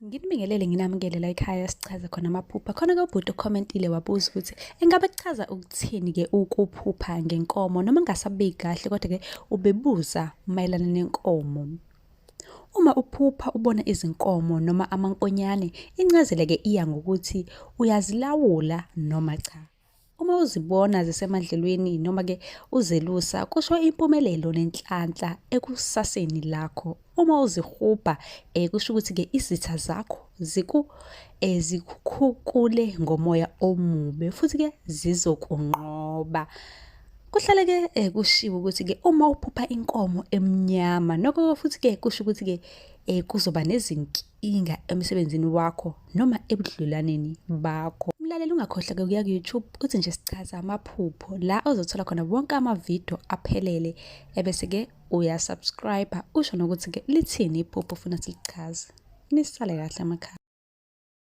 Nginibingelele nginamukele la ekhaya sichaza khona amaphupha. Khona-ke ubhuti ukhomentile wabuza ukuthi engabe kuchaza ukuthini-ke ukuphupha ngenkomo noma kungasabeki kahle kodwa-ke ubebuza mayelana nenkomo. Uma uphupha ubona izinkomo noma amankonyane, incazelo-ke iya ngokuthi uyazilawula noma cha. Uma uzibona zisemadlelweni noma-ke uzelusa, kusho impumelelo nenhlanhla ekusaseni lakho. Uma uzihubha, kusho ukuthi-ke izitha zakho zikukhukhule ngomoya omubi futhi-ke zizokunqoba. Kuhlale-ke kushiwo ukuthi-ke uma uphupha inkomo emnyama noko futhi-ke kusho ukuthi-ke kuzoba nezinkinga emsebenzini wakho noma ebudlelwaneni bakho. Mlaleli ungakhohlwa-ke ukuya ku-YouTube uthi nje sichaza amaphupho la ozothola khona wonke amavidiyo aphelele ebese-ke uyasubscribe usho nokuthi-ke lithini iphupho ufuna silichaze. Nisale kahle emakhaya.